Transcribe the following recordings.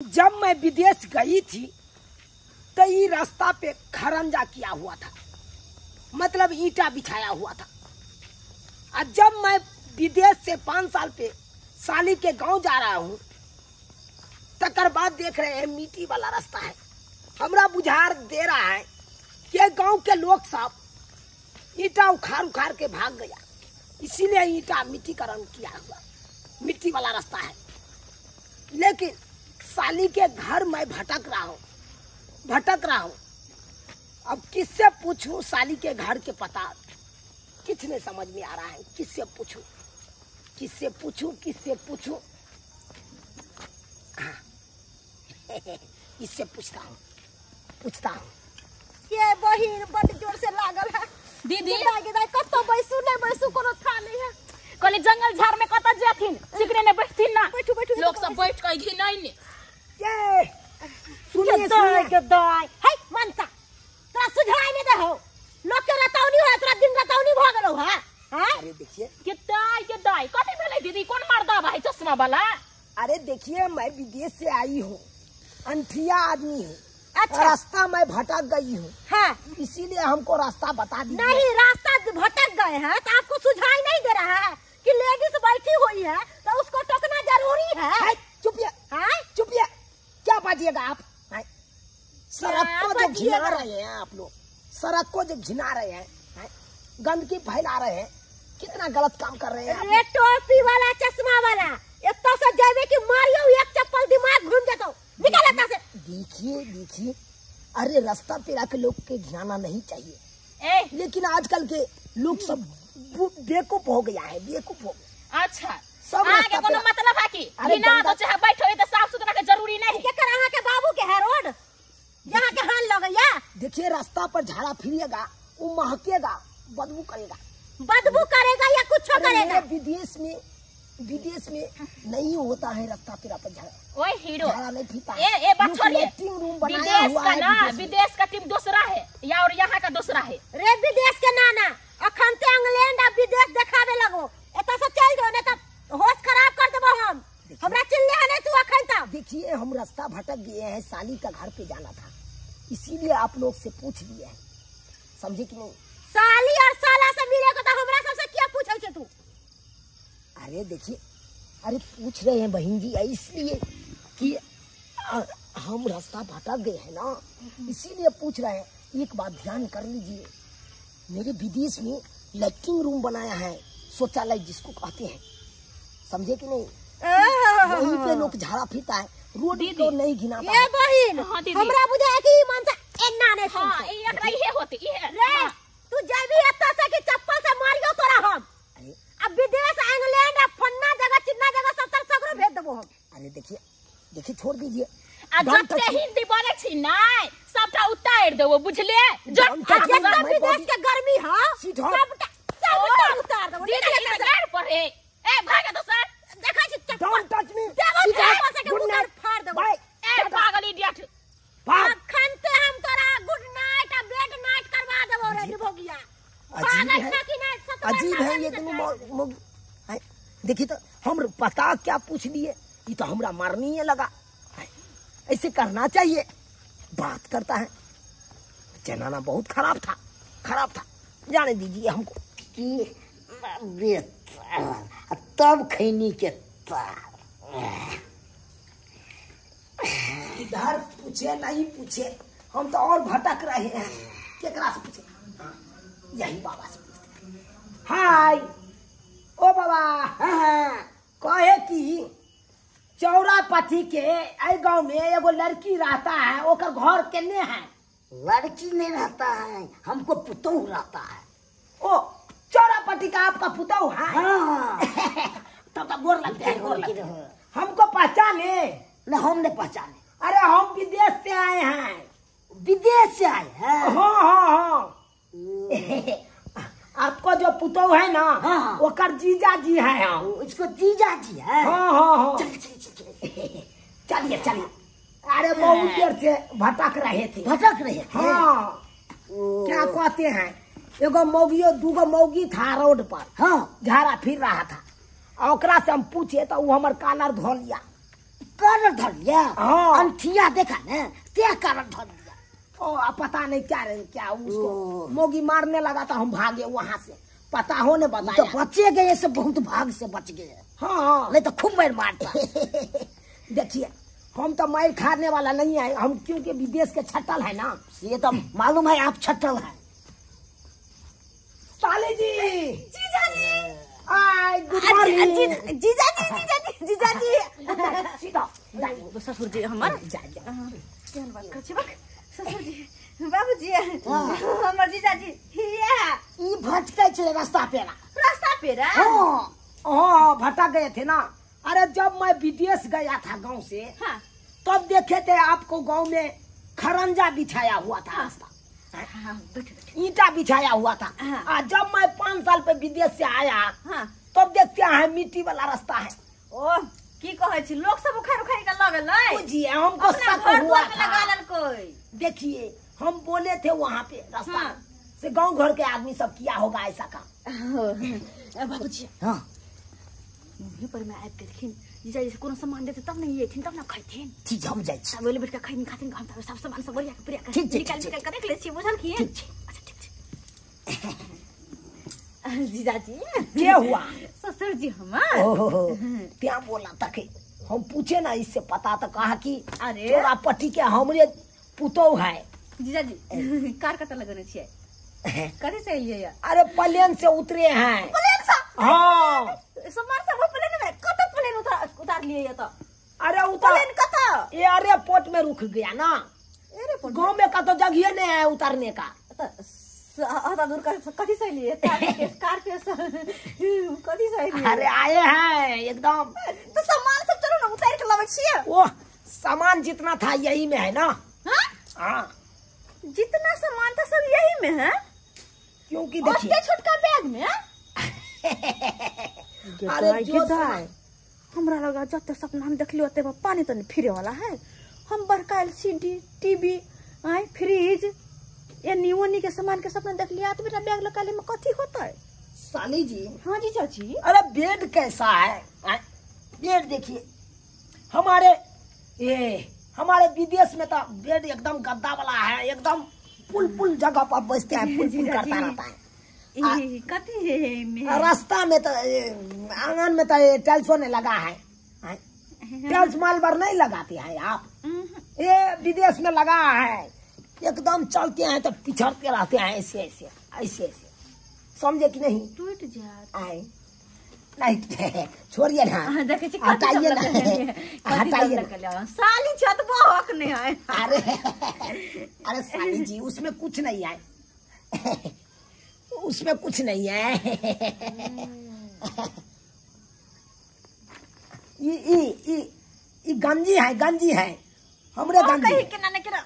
जब मैं विदेश गई थी तो ये रास्ता पे खरंजा किया हुआ था, मतलब ईंटा बिछाया हुआ था। और जब मैं विदेश से 5 साल पे साली के गांव जा रहा हूँ, तकर बाद देख रहे हैं मिट्टी वाला रास्ता है। हमरा बुझार दे रहा है कि गांव के लोग सब ईंटा उखाड़ उखाड़ के भाग गया, इसीलिए ईंटा मिट्टीकरण किया हुआ मिट्टी वाला रास्ता है। लेकिन साली के घर मैं भटक रहा हूँ। अब किससे पूछूं साली के घर के पता, किस ने समझ में आ रहा है। किससे पूछूं हाँ। इससे पूछता हूँ। ये बहिन बड़ जोर से लागल है दीदी कतो बैसू नहीं बैसू कोनो था नहीं है। कहले जंगल झाड़ में कत जेथिन चिकने ने बैठथिन ना, बैठू लोग सब बैठ के घिनाई ने। ये सुनिए के दाई हे मनता तोरा सुझाई नहीं दे हो, लोग के रतौनी हो तोरा दिन रतौनी भ गेलो है। हां अरे देखिए के दाई कथि भेलै दीदी, कौन मर्दा भाई चश्मा वाला? अरे देखिए मैं विदेश से आई हूँ, अंठिया आदमी हूँ। अच्छा रास्ता मैं भटक गई हूँ। हाँ इसीलिए हमको रास्ता बता दीजिए। नहीं रास्ता भटक गए हैं तो आपको सुझाई नहीं दे रहा है कि लेडीज बैठी हुई है तो उसको टोकना जरूरी है। चुपिए क्या बाजिएगा आप? सड़क को जो घिना रहे हैं आप लोग, सड़क को जो घिना रहे हैं, गंदगी फैला रहे हैं, कितना गलत काम कर रहे हैं। रे टोपी वाला चश्मा वाला इतना से जावे कि मारियो एक चप्पल दिमाग घूम जातो, निकल आता से। देखिए अरे रास्ता पे के लोग के घिनाना नहीं चाहिए, लेकिन आजकल के लोग सब बेवकूफ हो गया है, बेवकूफ हो गया। अच्छा सब आगे कोनो मतलब है कि बिना तो चाहे बैठो तो साफ सुथरा के जरूरी नहीं के कर आहा के बाबू के है रोड जहां के हाल लगैया। देखिए रास्ता पर झाड़ा फिरिएगा, वो महकेगा, बदबू करेगा या कुछ करेगा। विदेश में नहीं होता है रास्ता पर झाड़ा। ओए हीरो झाड़ा नहीं फिरता ए बात छोड़िए, रूम बनाया विदेश हुआ का है। ना विदेश का टीम दूसरा है या और यहाँ का दूसरा है। रे विदेश के नाना अखन ते इंग्लैंड आ विदेश देखावे लगो, एता से चल दो नहीं तो होश खराब कर देबो हम। हमरा चिल्ले नहीं तू अखन तक। देखिए हम रास्ता भटक गए हैं, साली का घर पे जाना था, इसीलिए आप लोग से पूछ लिए हैं, समझे कि नहीं? साली और साला से मिले को तो हमरा सबसे क्या पूछै छे तू? अरे देखिए, अरे पूछ रहे हैं बहन जी इसलिए कि हम रास्ता भटक गए हैं ना, इसीलिए पूछ रहे हैं। एक बात ध्यान कर लीजिए, मेरे विदेश में लैट्रिन रूम बनाया है, शौचालय जिसको कहते हैं, समझे कि नहीं? वहीं पे लोग झाड़ा फिरता है, रोड को नहीं घिनाता। ये बहिन हमरा बुझा है कि मन से एन्ना नहीं। हां ये होती ये रे तू जाबी एता से कि चप्पल से मारियो तोरा हम। अब विदेश इंग्लैंड फन्ना जगह चिन्ना जगह 70 सगरो भेज देबो हम। अरे देखिए छोड़ दीजिए। जब हिंदी बोले छी नहीं सबटा उतार देबो, बुझले? जब विदेश के गर्मी हां सबटा उतार देबो। दीदी के घर पर है ए भागे तो सर देखा छी चप्पल डोंट टच मी। चप्पल से के उतार फाड़ देबो। ए पागल इडियट अखन ते हम तोरा गुड नाइट आ बेड नाइट करवा देबो रे भोगिया। अजीब है ये दोनों। देखिए तो हम पता क्या पूछ लिए, ये तो हमरा मारनी है लगा। ऐसे करना चाहिए, बात करता है। जनाना बहुत खराब था, जाने दीजिए हमको। तब खैनी के इधर पूछे नहीं पूछे, हम तो और भटक रहे हैं। केकरा से पूछे? यही बाबा से पूछते हैं। हाय ओ बाबा, कहे कि चौरापट्टी के आई गांव में एगो लड़की रहता है, ओकर घर केने है? लड़की नहीं रहता है, हमको पुतौह रहता है। ओ चौरापट्टी का आपका पुतौह है? हाँ। तब गोर लगते हैं। हमको पहचाने? नहीं हम नहीं पहचाने। अरे हम विदेश से आए हैं। विदेश से आए हैं? हाँ। आपको जो पुतौह है ना, हाँ। ओकर जीजा जी है। उसको जीजा जी है? हाँ। चलिए। अरे बहुत देर से भटक रहे थे। हाँ। क्या कहते हैं, एगो मौगियो दूगो मौगी था रोड पर। हाँ। झाड़ा फिर रहा था, ओकरा से हम पूछे तो वो हमर कालर धो लिया। कर धर लिया हाँ। अंठिया देखा ना क्या कर धर लिया। ओ अब पता नहीं क्या उसको ओ। मोगी मारने लगा था, हम भागे वहाँ से, पता हो ने तो बताया। बचे गए से बहुत भाग से बच गए, हाँ नहीं तो खूब मार मारता। देखिए हम तो मार खाने वाला नहीं है, हम क्योंकि विदेश के छटल है ना। ये तो मालूम है आप छटल है। साले जी जीजा जी आय गुड मॉर्निंग। जीजा जी सीधा ससुर जी हमार जा जा। केहन बात कर छी बक ससुर जी बाबूजी हमर जीजा जी हिया ई भटके छे रास्ता पे ना। रास्ता पे रा हाँ हाँ भटक गए थे ना। अरे जब मैं विदेश गया था गांव से, हां तब देखे थे आपको गांव में खरंजा बिछाया हुआ था रास्ता, हां बैठ ईंटा बिछाया हुआ था। हाँ। और जब मैं 5 साल पे विदेश से आया, हां तब देखते हैं मिट्टी वाला रास्ता है। ओ की कहै छी लोग सब उखाड़ के लगल है बुझिए हमको अपना शक घर हुआ पर था। लगालन कोई देखिए हम बोले थे वहाँ पे रास्ता हाँ। से, गांव घर के आदमी सब किया होगा ऐसा काम। बाबूजी हाँ मुझे पर मैं आब के देखिन जीजा जी से कोनो सामान देते तब नहीं येथिन तब ना खैथिन ठीक हम जाए सब बोले बैठ के खैनी खाथिन हम सब सामान सब बढ़िया के प्रिया के ठीक, ठीक, निकाल ठीक, निकाल के देख ले छी बुझल की ठीक, अच्छा ठीक जीजा जी क्या हुआ? ससुर जी हमार ओहो क्या बोला था कि हम पूछे ना, इससे पता तो कहा कि अरे। चोरा पट्टी के हमरे पुतो है। जीजा जी कार कत लगने छिए कथी से लिए या अरे प्लेन से उतरे हैं। प्लेन सा हाँ समार सब प्लेन में कत प्लेन उतार लिए या तो अरे उतर प्लेन कत ये एयरपोर्ट में रुक गया ना। एयरपोर्ट गाँव में का तो जगह नहीं है उतरने का। आधा दूर का कथी से लिए कार पे कथी से लिए अरे आए हैं एकदम। तो सामान सब चलो ना उतार के लावे छिए वो सामान जितना था यही में है ना। हां हाँ जितना सामान था सब यही में है क्योंकि और देखिए छोटका बैग में अरे जो सामान- हमरा लगा जब तक सपना हम देख लियो ओते पानी तो नहीं फिरे वाला है। हम बड़का एलसीडी टीवी आई फ्रिज ये निवनी के सामान के सपना देख लिया तो बेटा बैग लगा में कथी होता है। साली जी हाँ जी चाची अरे बेड कैसा है? बेड देखिए हमारे हमारे विदेश में तो बेड एकदम गद्दा वाला है, एकदम पुल जगह पर बसते हैं, पुल करता रहता है। कथी है में रास्ता में तो आंगन में तो टाइल्सों ने लगा है। टाइल्स मालबर नहीं लगाते हैं आप? ये विदेश में लगा है, एकदम चलते हैं तो पिछड़ते रहते हैं ऐसे ऐसे ऐसे ऐसे, समझे कि नहीं? टूट जात आए नहीं छोड़िए ना, देखे छी हटाइए ना, हटाइए ना। साली छत बहक नहीं है। अरे साली जी उसमें कुछ नहीं है, उसमें कुछ नहीं है। ये गंजी है हमरे गंजी। कहीं के ना केना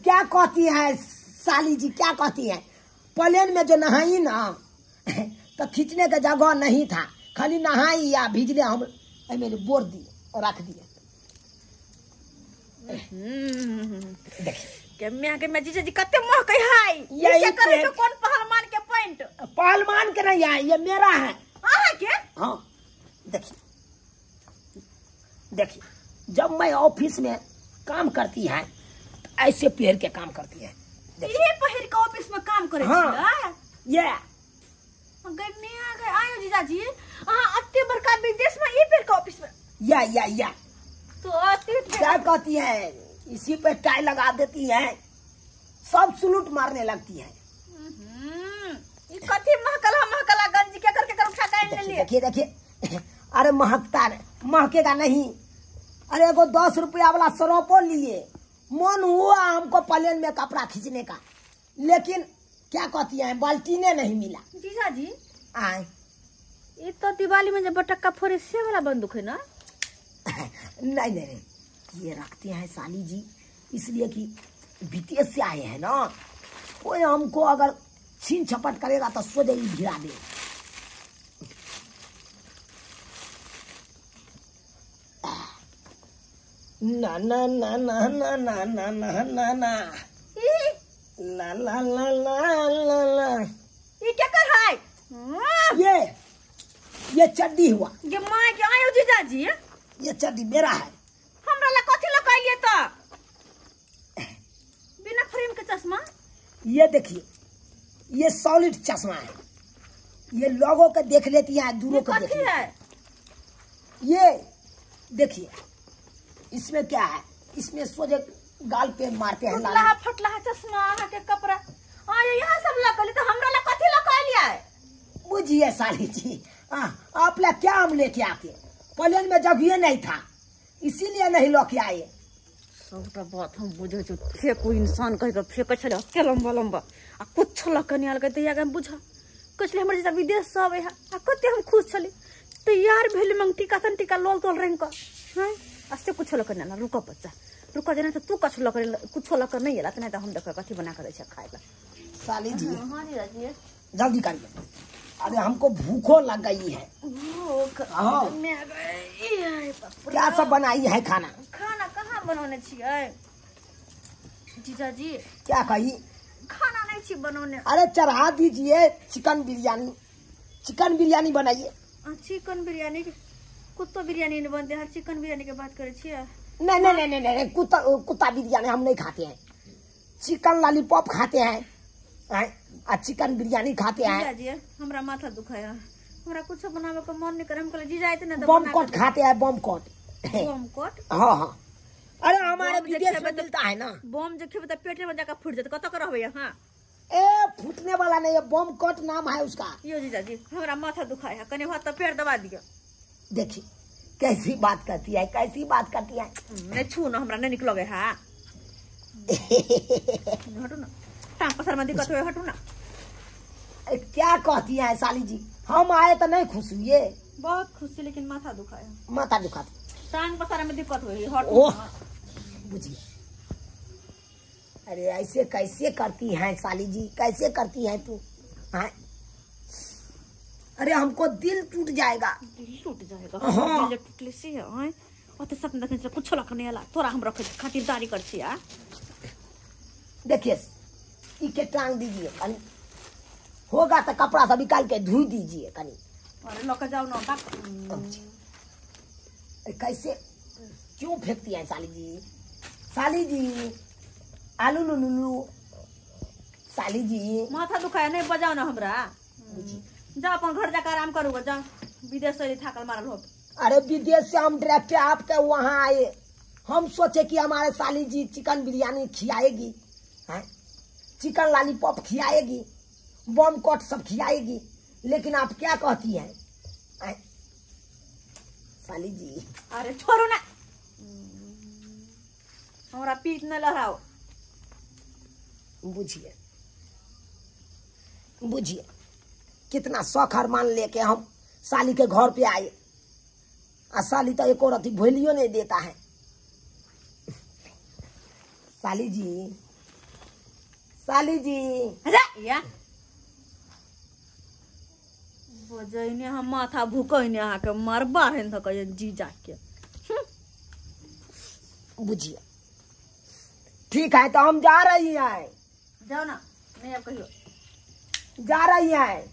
क्या कहती है साली जी, क्या कहती है? प्लेन में जो नहाई ना तो खींचने का जगह नहीं था, खाली नहाई या भिजले हम मेरे बोर दिए और रख दिए। के मैं जीजा जी कते मोह कहि हाय यही ये करे पेट। तो कौन पहलवान के पॉइंट पहलवान के नहीं है, ये मेरा है। आहा के हाँ देखिए जब मैं ऑफिस में काम करती है तो ऐसे पेड़ के काम करती है। ये पहिर के ऑफिस में काम करे हाँ। छी ये गई मैं आ गए आयो जीजा जी हां अत्ते बड़का विदेश में ये पहिर के ऑफिस में या तो अत्ते क्या कहती है, इसी पे टाई लगा देती है, सब सलूट मारने लगती है। ये कथी महकला गंज के करके कर उठा के ले लिए देखिए अरे महकेगा नहीं। अरे एगो 10 रुपया वाला सरोपो लिए, मन हुआ हमको प्लेन में कपड़ा खींचने का, लेकिन क्या कहती है बाल्टीने नहीं मिला। जीजा जी आए ये तो दिवाली में जब बटक्का फोड़े से वाला बंदूक है ना। नहीं ये रखते हैं साली जी इसलिए कि विदेश से आए हैं ना, कोई हमको अगर छीन छपट करेगा तो सोचे ही भिड़ा दे। ना ना ना ना ना ना ना ना ना ना ला ला ला ला ला ला ये क्या कर रहा है? ये चड्डी हुआ, ये माँ के आयो जीजा जी ये चड्डी मेरा है। ये देखिए, ये सॉलिड चश्मा है, ये लोगों को देख लेती है, दूरों को देख लेती है। ये देखिए, इसमें क्या है, इसमें सोझे गाल पे मारते हैं फुटला फुटला चश्मा के कपड़ा यहाँ सब लकली तो हमरा ला कथी लगा लिया है। बुझिए साली जी, आप ला क्या हम लेके आते, प्लेन में जगह नहीं था इसीलिए नहीं लेके आए। सबटा बात हम बुझे जो फेंकू इंसान कह के फेंके छले के लंबा लंबा आ कुछ लकनी आल के तैयार हम बुझा कसले हमर जैसा विदेश से आवे है आ कते हम खुश छली तैयार भेल मंग टीका तन टीका लोल तोल रंग का हैं अस्ते कुछ लकनी ना रुको बच्चा रुको देना तो तू कुछ लकर नहीं है नहीं तो हम देख कथी बना कर खाएगा। साली जी हां जी राजी जल्दी करिए, अरे हमको भूखो लग गई है। हाँ क्या सब बनाई है खाना? खाना कहाँ बनाने छियै जीजा जी? क्या कही? खाना नहीं छी बनाने। अरे चढ़ा दीजिए चिकन बिरयानी, चिकन बिरयानी बनाइए। चिकन बिरयानी कुत्ता बिरयानी नहीं बनते हैं, चिकन बिरयानी के बात करे छियै? नहीं नहीं नहीं नहीं नहीं, कुत्ता बिरयानी हम नहीं खाते हैं, चिकन लॉलीपॉप खाते हैं और चिकन बिरयानी खाते हैं। जी हमरा माथा दुखाया, हमरा कुछ बनावे का मन नहीं करे, हम कहले जीजा आते ना बम कोट खाते हैं, बम कोट। बम कोट? हाँ हाँ, अरे हमारे विदेश में मिलता है ना। बम जो खेबे त पेटे में जाकर फूट जाते, कत कर रहबे हां? ए फूटने वाला नहीं है, बम कोट नाम है उसका। यो जीजा जी हमरा माथा दुखाया, कने हाथ तो पैर दबा दियो। देखिए कैसी बात करती है, कैसी बात करती है। नहीं छू ना, हमरा नहीं निकलोगे। हाँ हटो ना, टांग पसर में दिक्कत हुए, हटो ना। क्या कहती है साली जी, हम आए तो नहीं खुश हुए? बहुत खुशी, लेकिन माथा दुखाया। माथा दुखाती, टांग पसर में दिक्कत हुई, हटो ना। बुझिए, अरे ऐसे कैसे करती हैं साली जी, कैसे करती हैं तू? हाँ अरे हमको दिल टूट जाएगा। दिल टूट जाएगा? हाँ। दिल टूटले से है ओते सब देखे छ कुछ लखने आला तोरा हम रखे खातिरदारी कर छी। आ देखिए ई के टांग दीजिए, कनी होगा तो कपड़ा सब निकाल के धुई दीजिए कनी। अरे लक जाओ ना बाप। कैसे क्यों फेंकती है साली जी? साली जी आलू लुलू, साली जी माथा दुखाया नहीं बजाओ ना हमरा। जा अपन घर जाकर आराम करूँगा, जा विदेश से थाकल मारल हो। अरे विदेश से हम डायरेक्ट आपके वहाँ आए, हम सोचे कि हमारे साली जी चिकन बिरयानी खिलाएगी, चिकन लॉलीपॉप खिलाएगी, बम कोट सब खिलाएगी, लेकिन आप क्या कहती हैं साली जी? अरे छोड़ो ना, हमरा पीठ न लहराओ। बुझिए बुझिए, कितना शौक अरमान लेके हम साली के घर पे आए, और साली तो एक औरत भोलियो नहीं देता है। साली जी, साली जी या बजैने हम माथा भूकैने अहाँ के मरबा है न कहे जी जाके। बुझिए, ठीक है तो हम जा रही हैं। जाओ ना, नहीं अब कहियो जा रही हैं।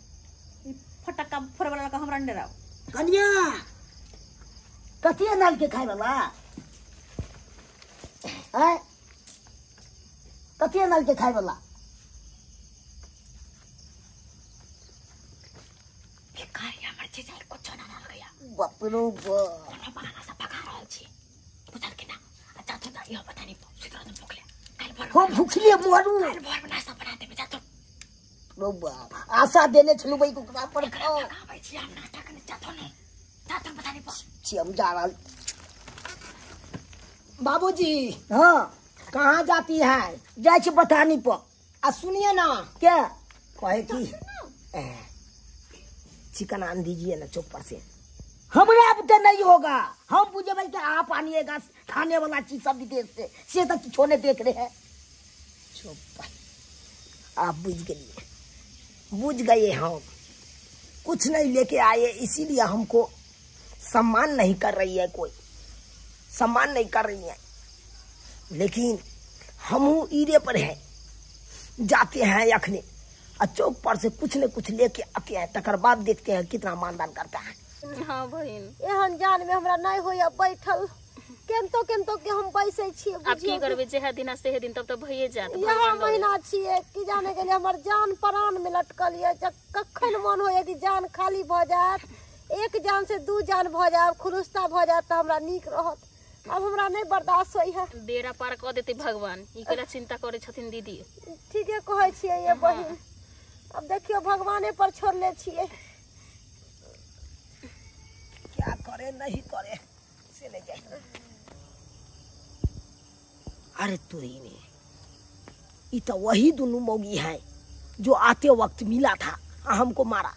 फटक्का फोड़वाला का हमरा अंडे राव। कन्या कथिया नाल के खाए वाला है, कथिया नाल के खाए वाला भिखारी हमर चीज कुछ ना नाल गया बाप रे बाप। हमरा बहाना से भगा रहल छी, बुझल कि ना? अच्छा तो यो पता नहीं सीधा तुम भूखले काल भर हम भूखलिए मरू। काल भर नाश्ता बना दे बेटा। तो रो बाप, आशा देने छलु भाई को करा पर खाओ। कहां भाई छी हम नाश्ता करने जातो नहीं, जातो पता नहीं छी हम जा रहा। बाबूजी हाँ कहाँ जाती है? जाए छी बतानी पर। आ सुनिए ना, क्या कहे कि चिकन आन दीजिए ना चौक पर से। हमारे अब तो नहीं होगा, हम पूछे भाई क्या आप आनिएगा खाने वाला चीज सब विदेश से तक छोड़ने देख रहे हैं। चुप, आप बुझ गए हम कुछ नहीं लेके आए, इसीलिए हमको सम्मान नहीं कर रही है, कोई सम्मान नहीं कर रही है। लेकिन हम ईरे पर हैं, जाते हैं यखने और चौक पर से कुछ न कुछ लेके आते हैं, तकर बाद देखते हैं कितना मानदान करता है। हाँ बहन, एहन जान में हमरा नहीं होया बैठल। केनतो के हम बैसे छिए। अब की करबे जेहा दिन से दिन तब तो भइए जात। यह महीना छिए कि जाने के लिए हमर जान प्राण में लटकल है। जब कखन मन होए कि जान खाली भ जात, एक जान से दू जान भ जात, खुरुस्ता भ जात त हमरा नीक रहत। अब हमरा नहीं बर्दाश्त होई है। बेड़ा पार कर देते भगवान, ई केला चिंता करे छथिन दीदी। ठीके कहै छिए ये बहिन। अब देखियो भगवाने पर छोड़ले छिए। क्या करे नहीं करे से ले जाए। अरे तुरी ने ये तो वही दोनों मोगी है जो आते वक्त मिला था हमको मारा।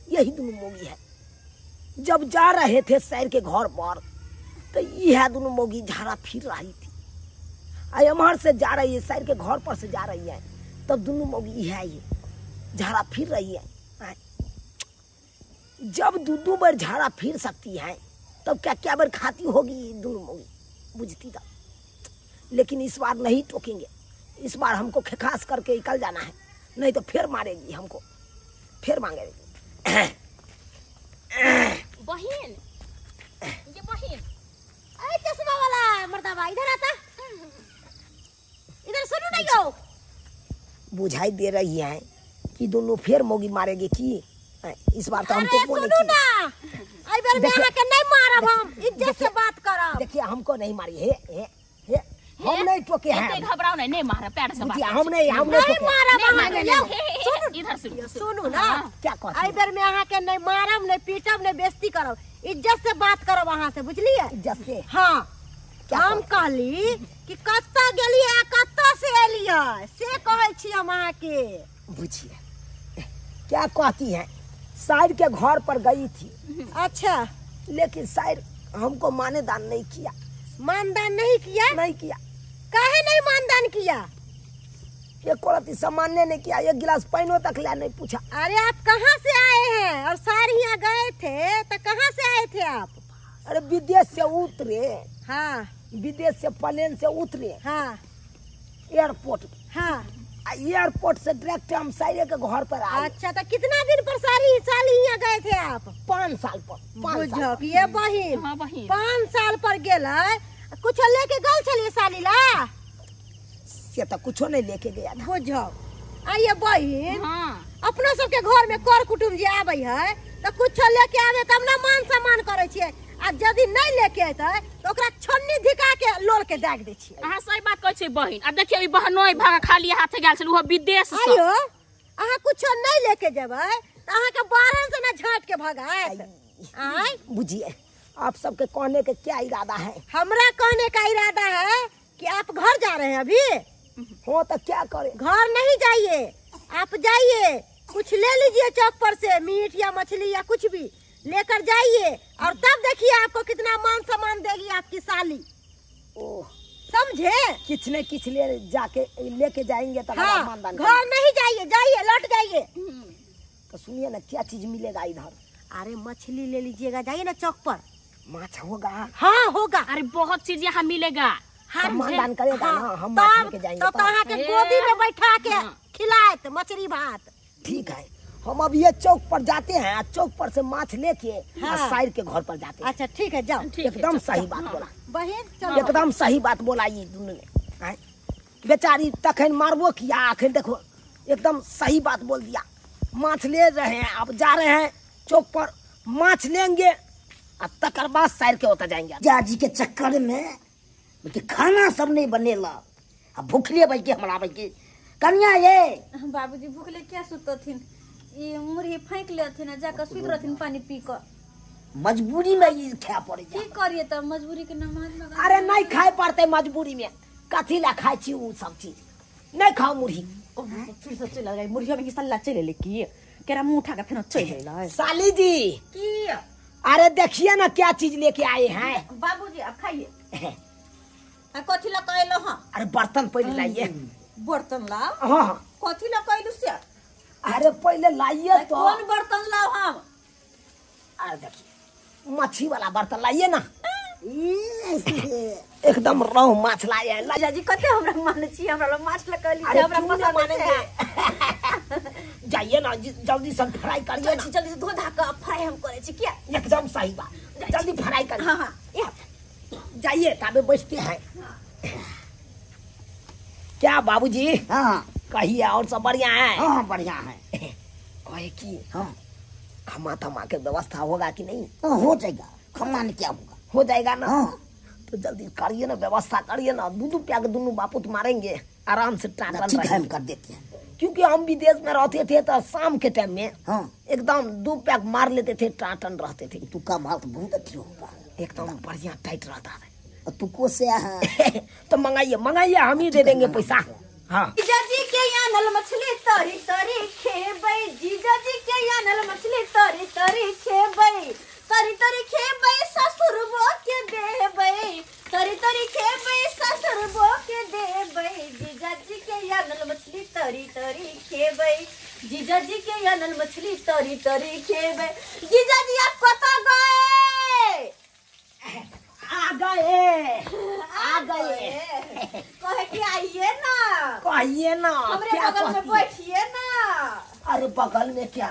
यही दोनों मोगी है। जब जा रहे थे शहर के घर पर तो यह दोनों मोगी झाड़ा फिर रही थी। अमहर से जा रही है, शहर के घर पर से जा रही है, तब दोनों मोगी है ये झाड़ा फिर रही है। जब दो बार झाड़ा फिर सकती है तब क्या क्या बार खाती होगी दोनों मोगी, बुझती था। लेकिन इस बार नहीं टोकेंगे, इस बार हमको खिखास करके निकल जाना है, नहीं तो फिर मारेगी हमको, फिर मांगेगी। बहन, ये बहन, अरे चश्मा वाला मर्दाबा इधर आता। इधर सुनो नहीं हो। बुझाई दे रही है कि दोनों फिर मोगी मारेगी कि इस बार तो हमको बोले सुनो ना, आई बार मैं आके नहीं मारब, हम इज्जत से बात करब। देखिए हमको नहीं मारी हे हम नहीं टोके हैं। घबराओ नहीं मारा, प्यार से बात। हम नहीं मारब। इधर सुनो ना, क्या कहते आई बार मैं आके नहीं मारब, नहीं पीटब, नहीं बेइज्जती करब, इज्जत से बात करब वहां से, बुझलिए? इज्जत से? हाँ। हम कहली कि कत्ता गेलिए, कत्ता से एलिए, से कहै छी हम अहाँ के। बुझिए क्या कहती है, शायर के घर पर गई थी। अच्छा, लेकिन शायर हमको मानेदान नहीं किया। मानदान नहीं किया? नहीं किया। काहे नहीं मानदान किया? एक कोरती सामान्य नहीं किया, एक गिलास पानी तक ला नहीं पूछा। अरे आप कहाँ से आए हैं? और सारे यहाँ गए थे तो कहाँ से आए थे आप? अरे विदेश से उतरे। हाँ। विदेश से प्लेन से उतरे। हाँ। एयरपोर्ट। हाँ। एयरपोर्ट से डायरेक्ट हम साइरे के घर पर आए। अच्छा, तो कितना दिन पर साली यहाँ गए थे आप? 5 साल पर। बुझो ये बहिन। हाँ बहिन। 5 साल पर गेले, कुछ लेके गल चलिए साली ला? से तो कुछो नहीं लेके गया था। बुझो आइए बहिन। हाँ। अपना सबके घर में कर कुटुम जी आवे है तो कुछ लेके आवे तब ना मान सम्मान करे छिए। आ यदि नहीं लेके आते तो ओकरा छन्नी धिका के लोल के दाग दे छिए। अहाँ सही बात कहै छी बहिन। आ देखियो ई बहनोई भागा खाली हाथ गेल छल, वो विदेश से। आइयो अहाँ कुछ नहीं लेके जेबै तो अहाँ के बारन से ना झाट के भगाएत। आय बुझिए आप सबके कहने के क्या इरादा है? हमरा कहने का इरादा है कि आप घर जा रहे हैं अभी। हो तो क्या करे? घर नहीं जाइए, आप जाइए कुछ ले लीजिए चौक पर से, मीट या मछली या कुछ भी लेकर जाइए, और तब देखिए आपको कितना मान सम्मान देगी आपकी साली। ओह, समझे? किछ ने किछ ले जाके लेके जाएंगे तो हाँ, मानदान घर नहीं जाइए, जाइए लौट जाइए। तो सुनिए ना क्या चीज मिलेगा इधर? अरे मछली ले लीजिएगा, जाइए ना चौक पर। माछ होगा? हाँ होगा। अरे बहुत चीज यहाँ मिलेगा। हम मानदान करेगा हाँ, ना, हम माछ लेके जाएंगे। तो अहाँ के गोदी में बैठा के खिलाए मछली भात। ठीक है, हम अब ये चौक पर जाते हैं, चौक पर से माछ लेके साइर के घर पर जाते हैं। अच्छा ठीक है, जाओ। एकदम सही बात बोला बहन, चलो। एकदम सही बात बोला ये दोनों ने। बेचारी तखन मारबो किया, आखिर देखो एकदम सही बात बोल दिया। माछ ले रहे हैं, अब जा रहे हैं चौक पर, माछ लेंगे और तकर बाद साइर के होता जाएंगे। जाजी के चक्कर में खाना सब नहीं बनेला, अब भूखले बैठ के हमारा बैठ के कन्या ये बाबूजी भूखले क्या सुतथिन, ये मुर्गी फेंक लेथिन, जाकर सुत रहथिन पानी पी कर। मजबूरी में ये खाया पड़े की करिए तब, मजबूरी के नमाज लगा। अरे नहीं खाए पड़ते मजबूरी में, कथी ला खाए छी उ सब चीज, नहीं खाओ मुर्गी। फिर से चला गई मुर्गी में, किसान ला चले ले की केरा मुंह उठा के फिर चले ला। साली जी की अरे देखिए ना क्या चीज लेके आए हैं। बाबूजी आप खाइए। कथी ला कहलो? हां अरे बर्तन पहले लाइए। बर्तन लाओ। हाँ कथी ला कहलु से? अरे पहले लाइए तो। कौन बर्तन लाओ हम? अरे देखिए मच्छी वाला बर्तन लाइए ना, एकदम रोहू माछ लाए। राजा जी कते हमरा माने छी, हमरा लोग माछ ला कहली अरे हमरा क्यों पसंद मानेंगे? जाइए ना जल्दी से फ्राई करिए ना। जल्दी से धो धा के फ्राई हम करे छी क्या? एकदम सही बात, जल्दी फ्राई करिए। हां हां जाइए ताबे बचते हैं। क्या बाबूजी हाँ कहिए, और सब बढ़िया है? हाँ बढ़िया है। कहे कि हाँ खमा थमा के व्यवस्था होगा कि नहीं? हाँ, हो जाएगा। खम्मा ने क्या होगा? हो जाएगा ना? हाँ तो जल्दी करिए ना, व्यवस्था करिए ना। दूध प्या के दोनों बापूत मारेंगे आराम से टाटन ठीक है, हम रहेंगे। कर देते हैं। क्योंकि हम विदेश में रहते थे तो शाम के टाइम में हाँ एकदम 2 पैक मार लेते थे, टाटन रहते थे, तू का माल तो बहुत अच्छी होगा। एकदम बढ़िया टाइट रहता था। और तू को से है? तो मंगाइए मंगाइए, हम ही दे देंगे पैसा। हाँ जीजा जी के यानल मछली तरी तरी खेबै, जीजा जी के यानल मछली तरी तरी खेबै, तरी तरी खेबै ससुरबो के देबै, तरी तरी खेबै ससुरबो के देबै, जीजा जी के यानल मछली तरी तरी खेबै, जीजा जी के यानल मछली तरी तरी खेबै। जीजा जी आप कता गए? आ गए कहे कि आइए ना, कहिए ना, हमरे क्या बगल में कहती है? बैठिए ना। अरे बगल में क्या,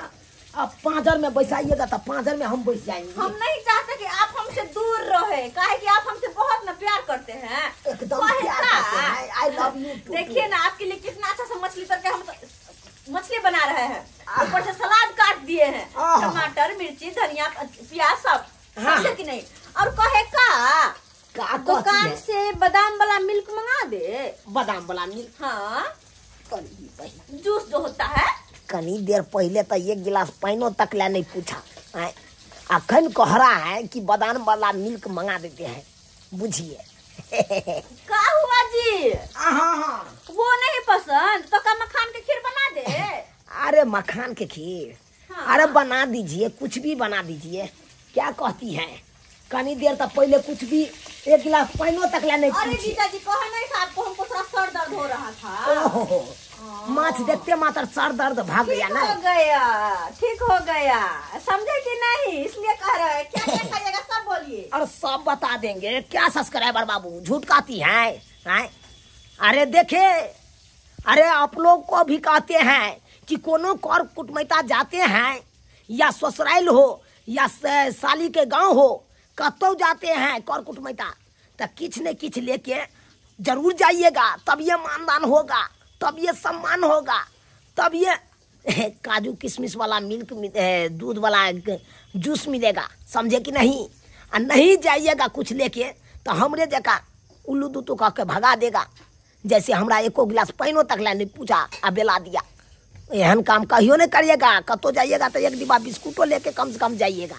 अब पांजर में बैसाइएगा तो पांजर में हम बैठ जाएंगे। हम नहीं चाहते कि आप हमसे दूर रहे, काहे कि आप हमसे बहुत न प्यार करते हैं। एकदम कहे प्यार का? करते हैं। I love you too. देखिए ना आपके लिए कितना अच्छा सा मछली करके हम मछली बना रहे हैं, ऊपर से सलाद काट दिए हैं, आहा। टमाटर मिर्ची धनिया प्याज सब, हाँ। समझे कि नहीं? और कहे का का कहती दुकान है? से बादाम वाला मिल्क मंगा दे। बादाम वाला मिल्क। हाँ कनी जूस जो होता है। देर पहले तो 1 गिलास पानी तक ला नहीं पूछा, अखन कह रहा है कि बादाम वाला मिल्क मंगा देते हैं, बुझिए। का हुआ जी? हाँ वो नहीं पसंद तो का मखान के खीर बना दे। अरे मखान के खीर, हाँ। अरे बना दीजिए, कुछ भी बना दीजिए। क्या कहती है? कनी देर तक पहले कुछ भी 1 गिलास पानी तक ला नहीं अरे पूछी। जीजा जी कहा नहीं था आपको, हमको थोड़ा सर दर्द हो रहा था। ओहो, माछ देखते मात्र सर दर्द भाग गया ठीक ना। हो गया, ठीक हो गया, समझे कि नहीं? इसलिए कह रहे हैं क्या क्या खाइएगा सब बोलिए। और सब बता देंगे। क्या सब्सक्राइबर बाबू झूठ कहती हैं? अरे देखे, अरे आप लोग को भी कहते हैं कि कोनो कर कुटमैता जाते हैं या ससुराल हो या साली के गांव हो, कतो जाते हैं कर कुटमैता, तो किछ न किछ लेके जरूर जाइएगा, तब ये मानदान होगा, तब ये सम्मान होगा, तब ये काजू किशमिश वाला मिल्क दूध वाला जूस मिलेगा, समझे कि नहीं? और नहीं जाइएगा कुछ लेके तो हमरे जगह उल्लू दूतू कह के भगा देगा। जैसे हमरा 1 गिलास पानी तक ला नहीं पूछा आ बेला दिया। एहन काम कहियो नहीं करिएगा। कतो जाइएगा तो 1 डिब्बा बिस्कुटो लेके कम से कम जाइएगा।